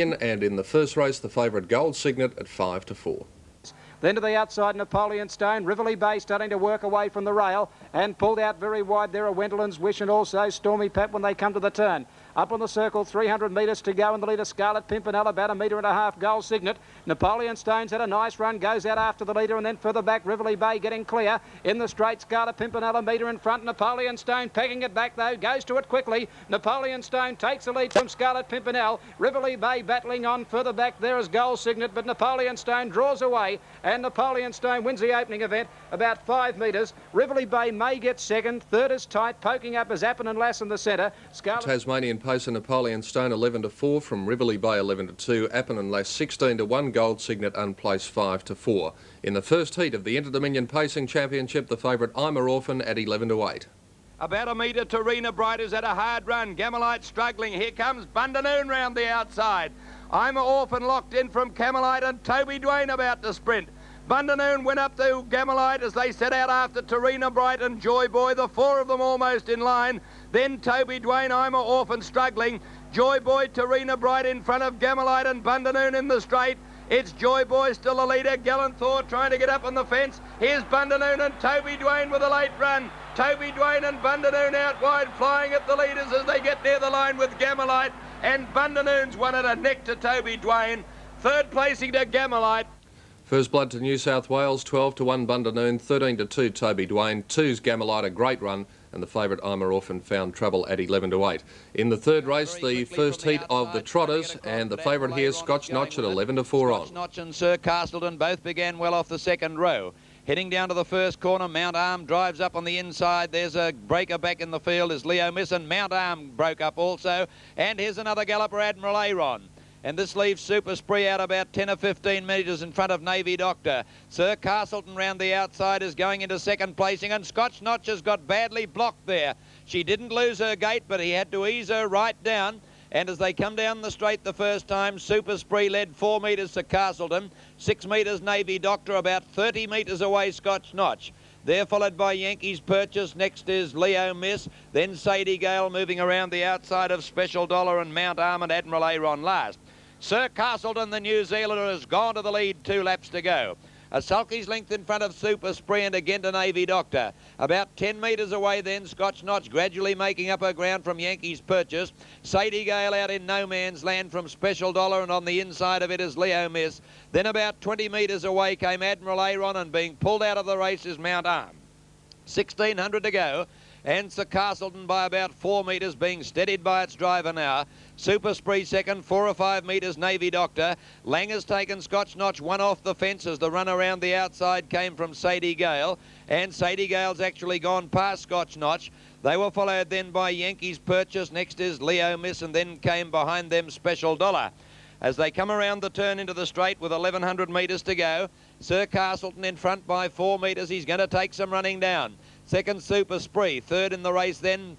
And in the first race, the favourite Gold Signet at 5 to 4. Then to the outside, Napoleon Stone. Rivoli Bay starting to work away from the rail and pulled out very wide. There are Wendelin's Wish and also Stormy Pat when they come to the turn. Up on the circle, 300 metres to go in the leader, Scarlet Pimpernel, about 1.5 metres, Gold Signet. Napoleon Stone's had a nice run, goes out after the leader, and then further back, Rivoli Bay getting clear. In the straight, Scarlet Pimpernel, 1 metre in front. Napoleon Stone pegging it back, though, goes to it quickly. Napoleon Stone takes the lead from Scarlet Pimpernel. Rivoli Bay battling on further back. There is Gold Signet, but Napoleon Stone draws away, and Napoleon Stone wins the opening event about 5 metres. Rivoli Bay may get second. Third is tight. Poking up is Appin and Lass in the centre. Tasmanian pacer Napoleon Stone 11 to 4 from Rivoli Bay 11 to 2. Appin and Lass 16 to 1. Gold Signet unplaced 5 to 4. In the first heat of the Interdominion Pacing Championship, the favourite I'm a Orphan at 11 to 8. About 1 metre, Tarina Bright is at a hard run. Gamelite struggling. Here comes Bundanoon round the outside. I'm a Orphan locked in from Camelite and Toby Dwayne about to sprint. Bundanoon went up to Gamelite as they set out after Tarina Bright and Joy Boy, the 4 of them almost in line. Then Toby Dwayne, I'm a Orphan struggling. Joy Boy, Tarina Bright in front of Gamelite and Bundanoon in the straight. It's Joy Boy still the leader. Gallant Thor trying to get up on the fence. Here's Bundanoon and Toby Dwayne with a late run. Toby Dwayne and Bundanoon out wide, flying at the leaders as they get near the line with Gamelite. And Bundanoon's won at a neck to Toby Dwayne. Third placing to Gamelite. First blood to New South Wales, 12 to 1 Bundanoon, 13 to 2 Toby Dwayne, 2's Gamelite, a great run, and the favourite I'm a Orphan found trouble at 11 to 8. In the third race, the first heat of the Trotters, and the favourite here, Scotch Notch at 11 to 4 on. Scotch Notch and Sir Castleton both began well off the second row. Heading down to the first corner, Mount Arm drives up on the inside. There's a breaker back in the field as Leo Miss, and Mount Arm broke up also. And here's another galloper, Admiral Aaron. And this leaves Super Spree out about 10 or 15 metres in front of Navy Doctor. Sir Castleton round the outside is going into second placing, and Scotch Notch has got badly blocked there. She didn't lose her gate, but he had to ease her right down. And as they come down the straight the first time, Super Spree led 4 metres to Castleton, 6 metres Navy Doctor, about 30 metres away Scotch Notch. They're followed by Yankees Purchase. Next is Leo Miss. Then Sadie Gale moving around the outside of Special Dollar and Mount Arm and Admiral Aaron last. Sir Castleton, the New Zealander, has gone to the lead, 2 laps to go. A sulky's length in front of Super Spree and again to Navy Doctor. About 10 metres away then, Scotch Notch gradually making up her ground from Yankees Purchase. Sadie Gale out in no man's land from Special Dollar, and on the inside of it is Leo Miss. Then about 20 metres away came Admiral Aaron, and being pulled out of the race is Mount Arm. 1,600 to go. And Sir Castleton by about 4 metres, being steadied by its driver now. Super Spree second, 4 or 5 metres Navy Doctor. Lang has taken Scotch Notch one off the fence as the run around the outside came from Sadie Gale. And Sadie Gale's actually gone past Scotch Notch. They were followed then by Yankees Purchase. Next is Leo Miss, and then came behind them Special Dollar. As they come around the turn into the straight with 1,100 metres to go, Sir Castleton in front by 4 metres. He's going to take some running down. Second, Super Spree. Third in the race then,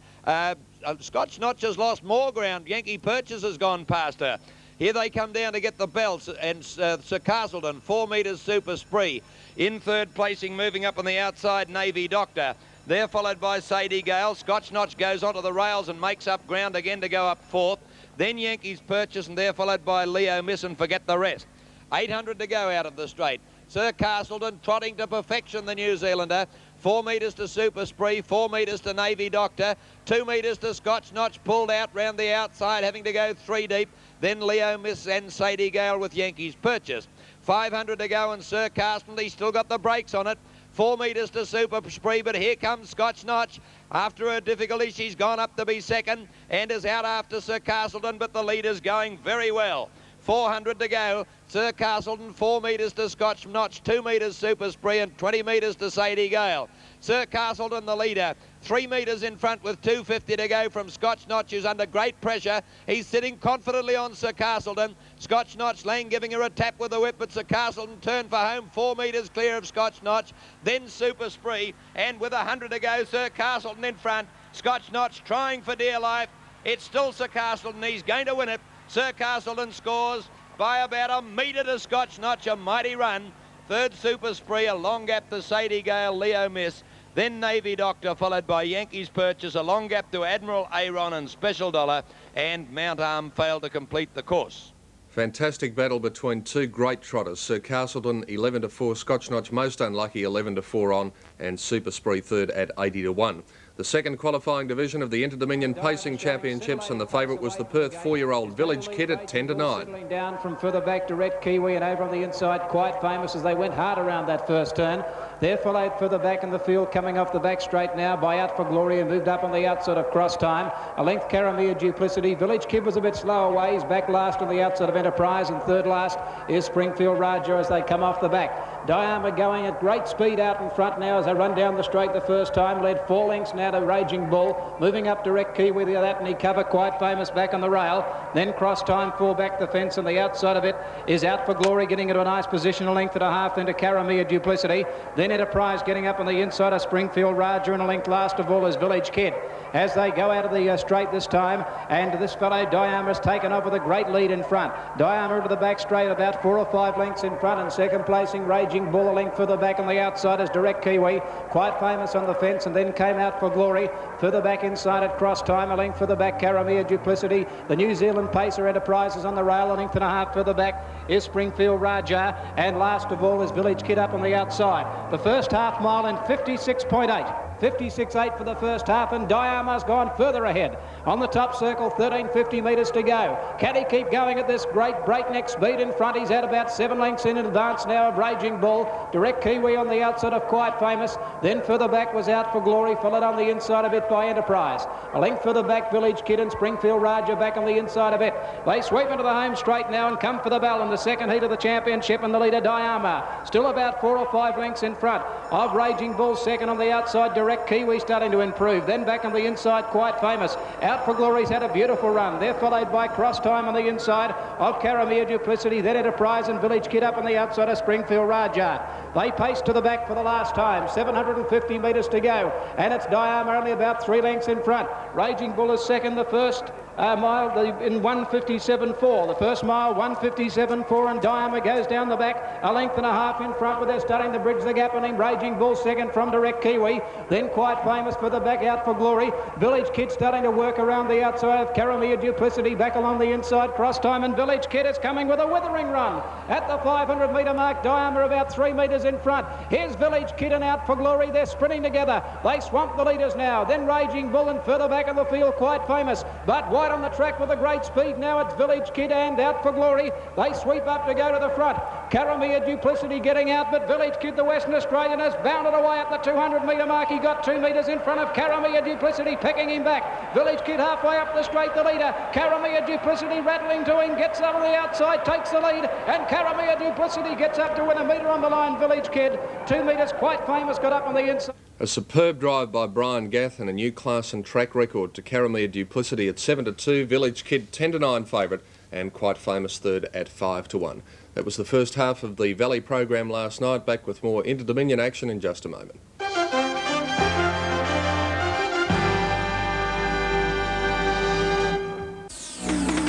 Scotch Notch has lost more ground. Yankee Purchase has gone past her. Here they come down to get the belts, and Sir Castleton, 4 metres Super Spree. In third placing, moving up on the outside, Navy Doctor. They're followed by Sadie Gale. Scotch Notch goes onto the rails and makes up ground again to go up fourth. Then Yankees Purchase, and they're followed by Leo Miss, and forget the rest. 800 to go out of the straight. Sir Castleton trotting to perfection, the New Zealander. 4 metres to Super Spree, 4 metres to Navy Doctor, 2 metres to Scotch Notch, pulled out round the outside, having to go 3 deep. Then Leo Miss and Sadie Gale with Yankees Purchase. 500 to go, and Sir Castleton, he's still got the brakes on it. 4 metres to Super Spree, but here comes Scotch Notch. After her difficulty, she's gone up to be second and is out after Sir Castleton, but the leader's going very well. 400 to go. Sir Castleton, 4 metres to Scotch Notch, 2 metres Super Spree, and 20 metres to Sadie Gale. Sir Castleton, the leader, 3 metres in front with 250 to go from Scotch Notch, who's under great pressure. He's sitting confidently on Sir Castleton. Scotch Notch, Lang giving her a tap with the whip, but Sir Castleton turned for home, 4 metres clear of Scotch Notch. Then Super Spree, and with 100 to go, Sir Castleton in front. Scotch Notch trying for dear life. It's still Sir Castleton. He's going to win it. Sir Castleton scores by about 1 metre to Scotch Notch, a mighty run. Third, Super Spree, a long gap to Sadie Gale, Leo Miss. Then Navy Doctor, followed by Yankees Purchase, a long gap to Admiral Aaron and Special Dollar, and Mount Arm failed to complete the course. Fantastic battle between two great trotters. Sir Castleton 11-4, Scotch Notch most unlucky 11-4 on, and Super Spree third at 80-1. The second qualifying division of the Interdominion Pacing Championships, and the favourite was the Perth 4-year-old Village Kid at 10-9. Settling down from further back to Red Kiwi, and over on the inside Quite Famous as they went hard around that first turn. They're followed further back in the field, coming off the back straight now by Out for Glory, and moved up on the outside of Cross Time. A length Caramia Duplicity. Village Kid was a bit slow away. He's back last on the outside of Enterprise, and third last is Springfield Raja as they come off the back. Diarma going at great speed out in front now as they run down the straight the first time. Led 4 lengths now to Raging Bull. Moving up direct Kiwi with that, and he cover Quite Famous back on the rail. Then Cross Time fall back the fence, and the outside of it is Out for Glory, getting into a nice position, a length and a half, then to Caramia Duplicity. Then Enterprise getting up on the inside of Springfield Raja, and a length last of all is Village Kid as they go out of the straight this time. And this fellow Diarma's taken off with a great lead in front. Diarma into the back straight, about 4 or 5 lengths in front, and second placing Raging Bull a length further back on the outside is Direct Kiwi. Quite Famous on the fence, and then came Out for Glory further back inside at Cross Time, a length further back Caramia Duplicity. The New Zealand Pacer Enterprises on the rail, a length and a half further back is Springfield Raja, and last of all is Village Kid up on the outside. The first half mile in 56.8. 56.8 for the first half, and Diarma's gone further ahead. On the top circle, 1350 metres to go. Can he keep going at this great breakneck speed in front? He's at about 7 lengths in advance now of Raging Bull. Direct Kiwi on the outside of Quite Famous. Then further back was Out for Glory, followed on the inside of it by Enterprise. A length further back, Village Kid, and Springfield Raja back on the inside of it. They sweep into the home straight now and come for the bell in the second heat of the championship, and the leader Diarma still about 4 or 5 lengths in front of Raging Bull. Second on the outside, Direct Kiwi starting to improve. Then back on the inside, Quite Famous. Out for Glory's had a beautiful run. They're followed by Cross Time on the inside of Caramia Duplicity. Then Enterprise and Village Kid up on the outside of Springfield Raja. They pace to the back for the last time. 750 metres to go, and it's Diarma only about 3 lengths in front. Raging Bull is second. The first mile in 157.4. The first mile 157.4, and Diarma goes down the back a length and a half in front, but they're starting to bridge the gap on him. Raging Bull second from Direct Kiwi. Then Quite Famous for the back, Out for Glory. Village Kid starting to work around the outside of Caramia Duplicity, back along the inside. Cross Time, and Village Kid is coming with a withering run at the 500 metre mark. Diarma about 3 metres in front. Here's Village Kid and Out for Glory. They're sprinting together. They swamp the leaders now. Then Raging Bull, and further back in the field Quite Famous, but wide on the track with a great speed now. It's Village Kid and Out for Glory. They sweep up to go to the front. Caramia Duplicity getting out, but Village Kid, the Western Australian, has bounded away at the 200 metre mark. He got 2 metres in front of Caramia Duplicity, pecking him back. Village Kid halfway up the straight, the leader. Caramia Duplicity rattling to him, gets over the outside, takes the lead, and Caramia Duplicity gets up to win a metre on the line. Village Kid, 2 metres. Quite Famous got up on the inside. A superb drive by Brian Gath, and a new class and track record to Caramia Duplicity at 7-2, Village Kid 10-9 favourite, and Quite Famous third at 5-1. That was the first half of the Valley program last night. Back with more Interdominion action in just a moment.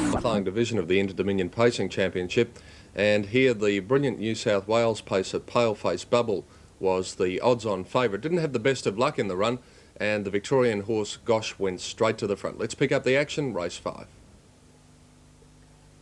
Qualifying division of the Interdominion Pacing Championship, and here the brilliant New South Wales pacer Paleface Bubble was the odds-on favourite. Didn't have the best of luck in the run, and the Victorian horse Gosh went straight to the front. Let's pick up the action, race 5.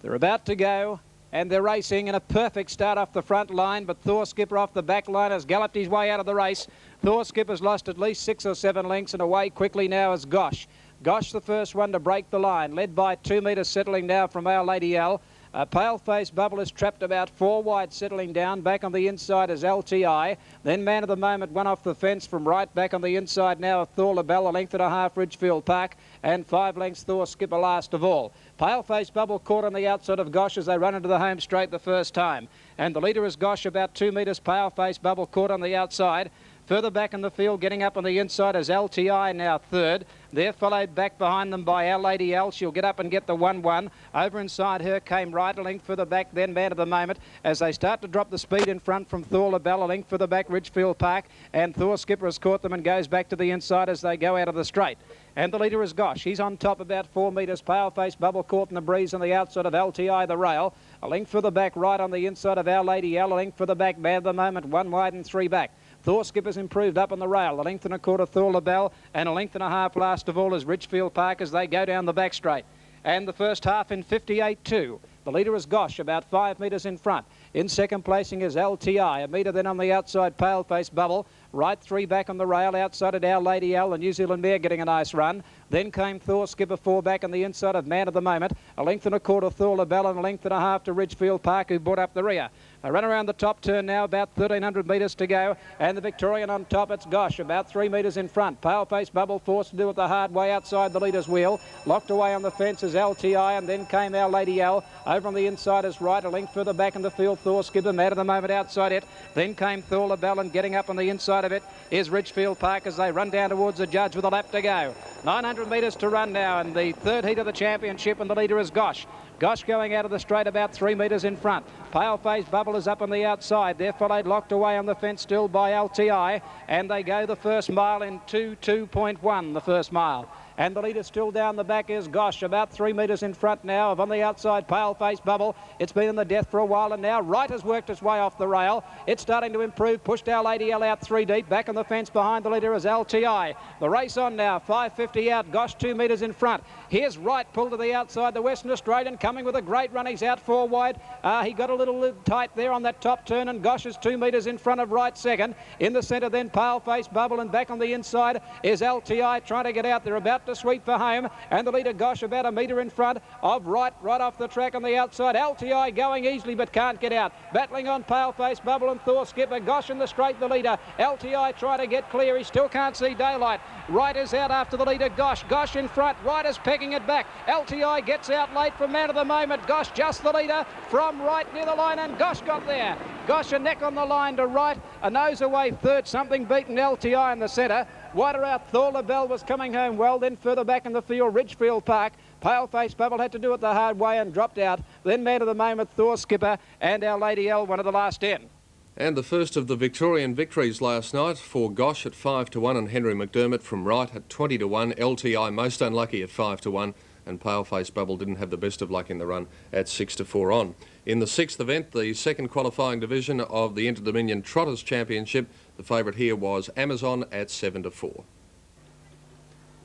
They're about to go, and they're racing in a perfect start off the front line, but Thor Skipper off the back line has galloped his way out of the race. Thor Skipper's lost at least 6 or 7 lengths, and away quickly now is Gosh. Gosh, the first one to break the line, led by 2 metres settling now from Our Lady L. Paleface Bubble is trapped about 4 wide, settling down. Back on the inside is LTI. Then Man of the Moment, one off the fence from right. Back on the inside now of Thor LaBelle, a length and a half Ridgefield Park, and 5 lengths Thor Skipper last of all. Paleface Bubble caught on the outside of Gosh as they run into the home straight the first time. And the leader is Gosh, about 2 metres. Paleface Bubble caught on the outside. Further back in the field, getting up on the inside is LTI, now third. They're followed back behind them by Our Lady L. She'll get up and get the 1-1. Over inside her came Right, a length further back, then Man of the Moment, as they start to drop the speed in front from Thor LaBelle, a length further back Ridgefield Park, and Thor Skipper has caught them and goes back to the inside as they go out of the straight. And the leader is Gosh. He's on top about 4 metres. Paleface Bubble caught in the breeze on the outside of LTI, the rail. A length further back Right on the inside of Our Lady L, a length further back Man of the Moment, 1 wide and 3 back. Thor Skipper's improved up on the rail, a length and a quarter Thor LaBelle, and a length and a half last of all is Ridgefield Park as they go down the back straight. And the first half in 58.2. The leader is Gosh, about 5 metres in front. In second placing is LTI, a metre then on the outside, Paleface Bubble. Right 3 back on the rail, outside at Our Lady L, the New Zealand mare getting a nice run. Then came Thor Skipper 4 back on the inside of Man of the Moment. A length and a quarter Thor LaBelle and a length and a half to Ridgefield Park, who brought up the rear. They run around the top turn now, about 1,300 metres to go. And the Victorian on top, it's Gosh, about 3 metres in front. Paleface Bubble forced to do it the hard way outside the leader's wheel. Locked away on the fence is LTI, and then came Our Lady L. Over on the inside is Right, a length further back in the field, Thor Skipper, Man of the Moment outside it. Then came Thor LaBelle, and getting up on the inside of it is Ridgefield Park as they run down towards the judge with a lap to go. 900 metres to run now, and the third heat of the championship, and the leader is Gosh. Gosh going out of the straight about 3 metres in front. Paleface Bubble is up on the outside. They're followed locked away on the fence still by LTI, and they go the first mile in 2.1, the first mile. And the leader still down the back is Gosh, about 3 metres in front now of on the outside Paleface Bubble. It's been in the death for a while, and now Right has worked its way off the rail. It's starting to improve, pushed Our Lady L out 3 deep. Back on the fence behind the leader is LTI. The race on now, 5.50 out, Gosh 2 metres in front. Here's Right, pulled to the outside, the Western Australian coming with a great run. He's out 4 wide. He got a little tight there on that top turn, and Gosh is 2 metres in front of Right second. In the centre then Paleface Bubble, and back on the inside is LTI trying to get out. They're about to sweep for home, and the leader Gosh about a metre in front of Right off the track on the outside. LTI going easily but can't get out. Battling on Paleface Bubble and Thor Skipper. Gosh in the straight, the leader. LTI trying to get clear. He still can't see daylight. Right is out after the leader Gosh. Gosh in front. Right is pegging it back. LTI gets out late from Man of the Moment. Gosh just the leader from Right near the line, and Gosh got there. Gosh a neck on the line to Right. A nose away third. Something beaten LTI in the centre. Wider out, Thor LaBelle was coming home well. Then further back in the field, Ridgefield Park. Paleface Bubble had to do it the hard way and dropped out. Then Man of the Moment, Thor Skipper, and Our Lady L, one of the last 10. And the first of the Victorian victories last night for Gosh at 5-1 and Henry McDermott from Right at 20-1. LTI most unlucky at 5-1. And Paleface Bubble didn't have the best of luck in the run at 6-4 on. In the sixth event, the second qualifying division of the Interdominion Trotters Championship, the favourite here was Amazon at 7-4.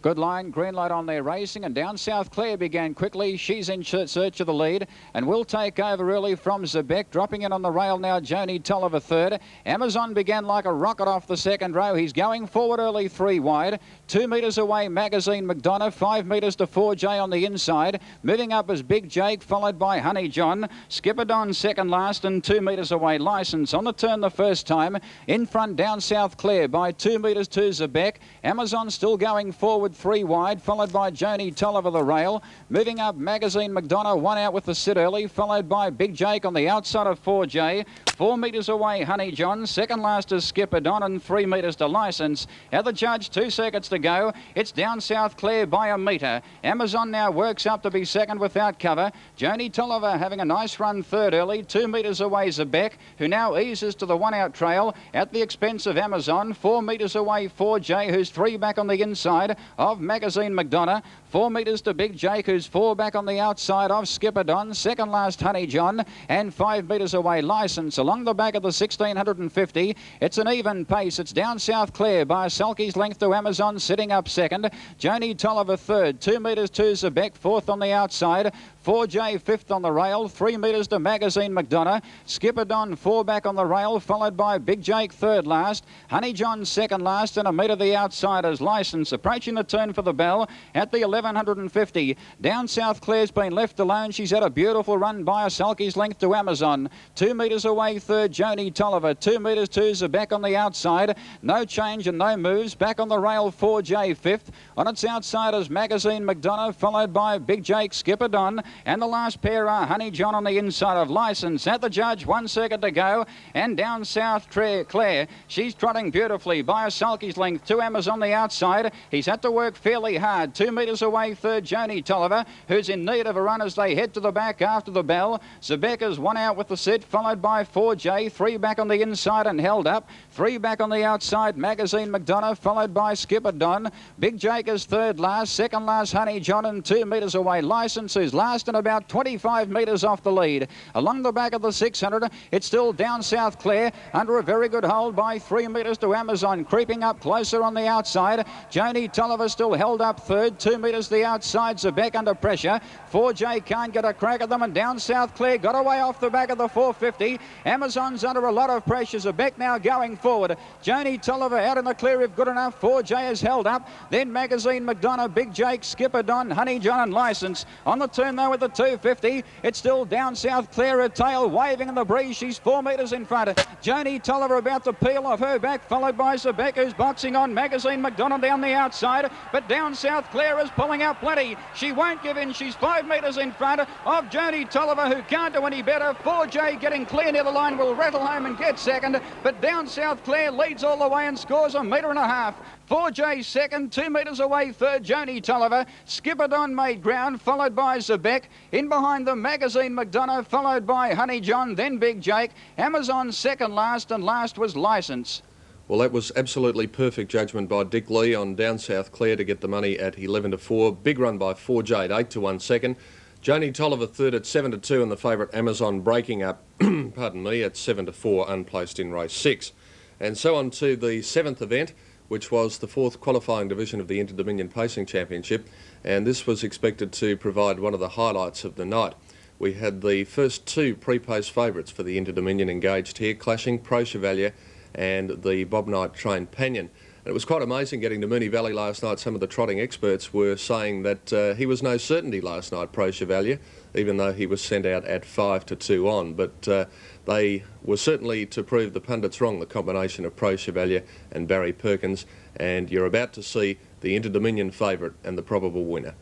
Good line, green light on there racing, and down south Claire began quickly. She's in search of the lead and will take over early from Zebeck. Dropping in on the rail now, Joni Tolliver third. Amazon began like a rocket off the second row. He's going forward early 3 wide. 2 metres away, Magazine McDonough. 5 metres to 4J on the inside. Moving up is Big Jake, followed by Honey John. Skipper Don second last, and 2 metres away, License on the turn the first time. In front, down south Claire by 2 metres to Zebeck. Amazon still going forward 3 wide, followed by Joni Tolliver the rail. Moving up, Magazine McDonough, 1 out with the sit early, followed by Big Jake on the outside of 4J. 4 metres away, Honey John. Second last is Skipper Don, and 3 metres to License. At the judge, 2 seconds to go. It's down south Claire by a metre. Amazon now works up to be second without cover. Joni Tolliver having a nice run third early. 2 metres away, Zebeck, who now eases to the 1 out trail at the expense of Amazon. 4 metres away, 4J, who's 3 back on the inside of Magazine McDonough. 4 metres to Big Jake, who's 4 back on the outside of Skipper Don. Second last, Honey John, and 5 metres away, License. Along the back of the 1650, it's an even pace. It's down south Claire by Selke's length to Amazon, sitting up second. Joni Tolliver third. 2 metres to Zebeck, fourth on the outside. 4J fifth on the rail. 3 metres to Magazine McDonough. Skipper Don 4 back on the rail, followed by Big Jake third last. Honey John second last, and a metre the outsiders. License approaching the turn for the bell at the 1150. Down south Claire's been left alone. She's had a beautiful run by a Selke's length to Amazon. 2 metres away third, Joni Tolliver. 2 metres to Zebeck on the outside. No change and no moves. Back on the rail, 4J fifth. On its outsiders, Magazine McDonough, followed by Big Jake, Skipper Don, and the last pair are Honey John on the inside of License. At the judge, 1 second to go, and down south Claire. She's trotting beautifully by a Selke's length to Amazon the outside. He's had to work fairly hard. 2 metres away third, Joni Tolliver, who's in need of a run as they head to the back after the bell. Zebeck is 1 out with the sit, followed by 4J, 3 back on the inside and held up. 3 back on the outside, Magazine McDonough, followed by Skipper Don. Big Jake is third last, second last Honey John, and 2 metres away License, who's last last and about 25 metres off the lead. Along the back of the 600, it's still Down South Clare under a very good hold by 3 metres to Amazon. Creeping up closer on the outside. Joni Tolliver still held up third. 2 metres the outside. Zebeck under pressure. 4J can't get a crack at them, and Down South Clare got away off the back of the 450. Amazon's under a lot of pressure. Zebeck now going forward. Joni Tolliver out in the clear if good enough. 4J has held up. Then Magazine McDonough, Big Jake, Skipper Don, Honey John and Licence. On the turn though with the 250. It's still Down South Clare, a tail waving in the breeze. She's 4 metres in front. Joni Tolliver about to peel off her back, followed by Zebeck, who's boxing on. Magazine McDonough down the outside, but Down South Clare is pulling out plenty. She won't give in. She's 5 metres in front of Joni Tolliver, who can't do any better. 4J getting clear near the line will rattle home and get second, but Down South Clare leads all the way and scores 1.5 metres. 4J second, 2 metres away third, Joni Tolliver. Skipper Don made ground, followed by Zebeck. In behind them, Magazine McDonough, followed by Honey John, then Big Jake. Amazon second last, and last was Licence. Well, that was absolutely perfect judgment by Dick Lee on Down South Clare to get the money at 11-4. Big run by 4J at 8-1 second. Joni Tolliver third at 7-2, and the favourite Amazon breaking up, pardon me, at 7-4, unplaced in race 6. And so on to the 7th event, which was the 4th qualifying division of the Interdominion Pacing Championship, and this was expected to provide one of the highlights of the night. We had the first 2 pre-pace favourites for the Interdominion engaged here, clashing Pro Chevalier and the Bob Knight trained Panion. And it was quite amazing getting to Moonee Valley last night. Some of the trotting experts were saying that he was no certainty last night, Pro Chevalier, even though he was sent out at 5-2 on. But they were certainly to prove the pundits wrong, the combination of Pro Chevalier and Barry Perkins. And you're about to see the Interdominion favourite and the probable winner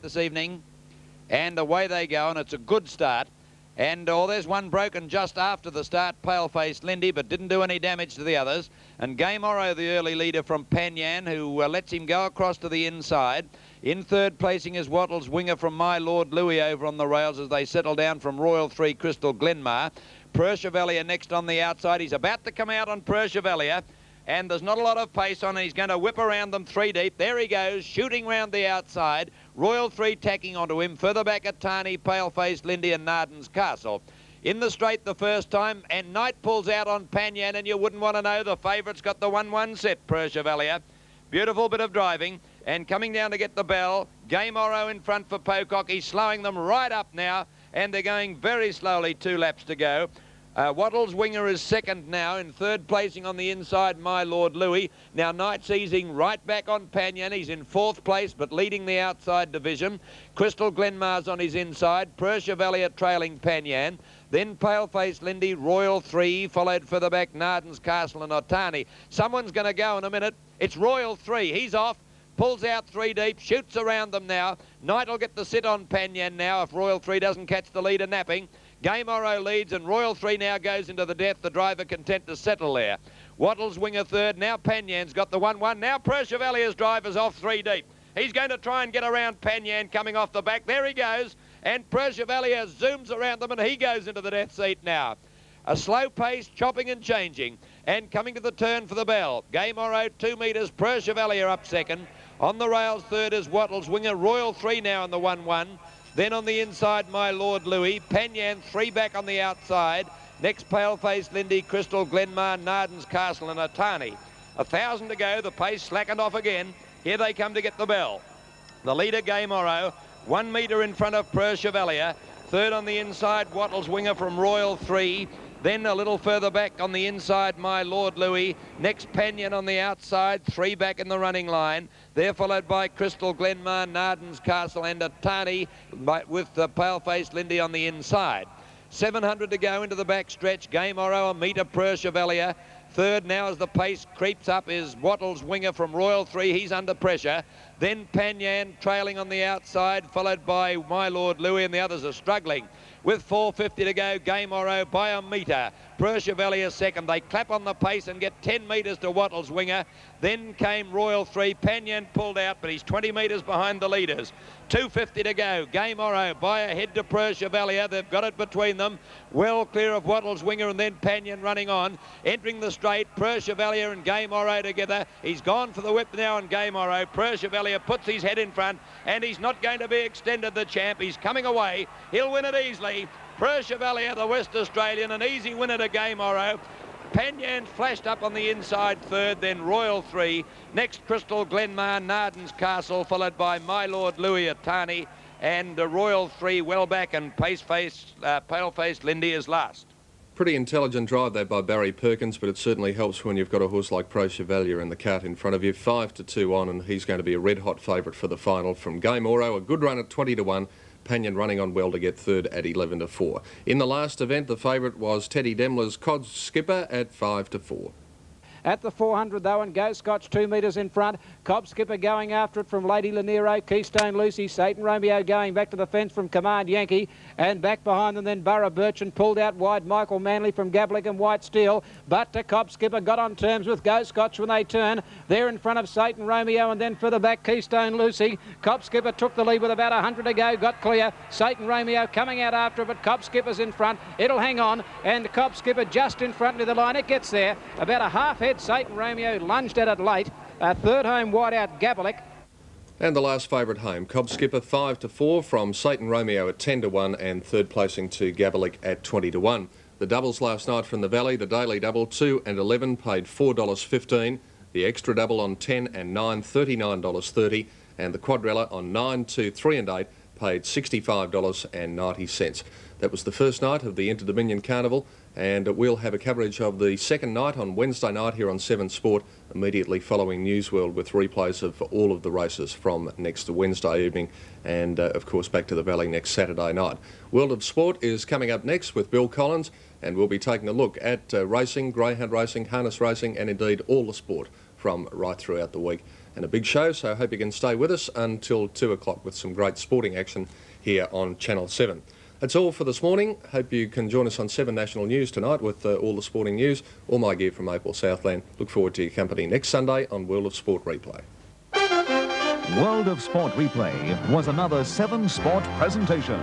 this evening. And away they go, and it's a good start. And there's one broken just after the start, pale-faced Lindy, but didn't do any damage to the others. And Game Oro, the early leader from Panyan, who lets him go across to the inside. In third placing is Wattles Winger from My Lord Louis over on the rails as they settle down from Royal 3 Crystal Glenmar. Per Chevalier next on the outside. He's about to come out on Per Chevalier, and there's not a lot of pace on. He's going to whip around them 3 deep. There he goes, shooting round the outside. Royal 3 tacking onto him. Further back at Tarney, Pale-Faced Lindy and Narden's Castle. In the straight the first time, and Knight pulls out on Panyan, and you wouldn't want to know the favourite's got the 1-1 set, Per Chevalier. Beautiful bit of driving, and coming down to get the bell. Game Oro in front for Pocock. He's slowing them right up now, and they're going very slowly, 2 laps to go. Wattles Winger is second now. In third placing on the inside, My Lord Louis. Now Knight's easing right back on Panyan. He's in 4th place, but leading the outside division. Crystal Glenmar's on his inside. Per Chevalier trailing Panyan. Then Pale-Faced Lindy, Royal 3, followed further back Narden's Castle and Otani. Someone's going to go in a minute. It's Royal 3. He's off. Pulls out 3 deep, shoots around them now. Knight will get the sit on Panyan now if Royal 3 doesn't catch the leader napping. Game Oro leads, and Royal 3 now goes into the death. The driver content to settle there. Wattles Winger third. Now Panyan's got the 1-1. Now Per Chevalier's driver's off 3 deep. He's going to try and get around Panyan coming off the back. There he goes. And Per Chevalier zooms around them, and he goes into the death seat now. A slow pace, chopping and changing. And coming to the turn for the bell. Game Oro 2 metres. Per Chevalier up second. On the rails third is Wattles Winger. Royal 3 now in the 1-1. Then on the inside, My Lord Louis. Panyan 3 back on the outside. Next, Pale-Faced Lindy, Crystal Glenmar, Narden's Castle and Otani. 1,000 to go. The pace slackened off again. Here they come to get the bell. The leader, Game Oro, 1 metre in front of Per Chevalier. Third on the inside, Wattles Winger from Royal 3. Then a little further back on the inside, My Lord Louis. Next, Panyan on the outside, 3 back in the running line. They're followed by Crystal Glenmar, Narden's Castle and Otani with the Pale-Faced Lindy on the inside. 700 to go into the back stretch. Game Oro, a metre Per Chevalier. Third now as the pace creeps up is Wattles Winger from Royal 3. He's under pressure. Then Panyan trailing on the outside, followed by My Lord Louis, and the others are struggling. With 450 to go, Game Oro by a metre. Per Chevalier second. They clap on the pace and get 10 metres to Wattles Winger. Then came Royal 3. Panyan pulled out, but he's 20 metres behind the leaders. 250 to go. Game Oro by a head to Per Chevalier. They've got it between them. Well clear of Wattles Winger, and then Panyan running on. Entering the straight. straight. Per Chevalier and Game Oro together. He's gone for the whip now on Game Oro. Per Chevalier puts his head in front, and he's not going to be extended, the champ. He's coming away. He'll win it easily. Per Chevalier, the West Australian, an easy winner to Game Oro. Panyan flashed up on the inside third, then Royal 3. Next, Crystal Glenmar, Narden's Castle, followed by My Lord Louis Atani, and Royal 3 well back, and Pale-Faced Lindy is last. Pretty intelligent drive there by Barry Perkins, but it certainly helps when you've got a horse like Pro Chevalier in the cart in front of you. 5-2 on, and he's going to be a red-hot favourite for the final from Game Oro. A good run at 20-1. Panyan running on well to get third at 11-4. In the last event, the favourite was Teddy Demler's Cod Skipper at 5-4. At the 400 though, and Go Scotch 2 metres in front. Cobb Skipper going after it from Lady Lanero, Keystone Lucy, Satan Romeo going back to the fence from Command Yankee, and back behind them then Burra Birchin pulled out wide Michael Manley from Gablick and White Steel, but Cobb Skipper got on terms with Go Scotch when they turn. They're in front of Satan Romeo, and then further back Keystone Lucy. Cobb Skipper took the lead with about 100 to go, got clear. Satan Romeo coming out after it, but Cobb Skipper's in front. It'll hang on, and Cobb Skipper just in front of the line. It gets there about a half head. Satan Romeo lunged at it late. Third home wide out Gablick. And the last favourite home, Cobb Skipper 5-4 from Satan Romeo at 10-1, and third placing to Gablick at 20-1. The doubles last night from the Valley, the daily double 2 and 11 paid $4.15. The extra double on 10 and 9, $39.30, and the quadrella on 9, 2, 3 and 8 paid $65.90. That was the first night of the Interdominion Carnival, and we'll have a coverage of the second night on Wednesday night here on 7 Sport, immediately following Newsworld, with replays of all of the races from next Wednesday evening, and of course back to the Valley next Saturday night. World of Sport is coming up next with Bill Collins, and we'll be taking a look at racing, greyhound racing, harness racing, and indeed all the sport from right throughout the week. And a big show, so I hope you can stay with us until 2 o'clock with some great sporting action here on Channel 7. That's all for this morning. Hope you can join us on 7 National News tonight with all the sporting news. All my gear from Maple Southland. Look forward to your company next Sunday on World of Sport Replay. World of Sport Replay was another 7 Sport presentation.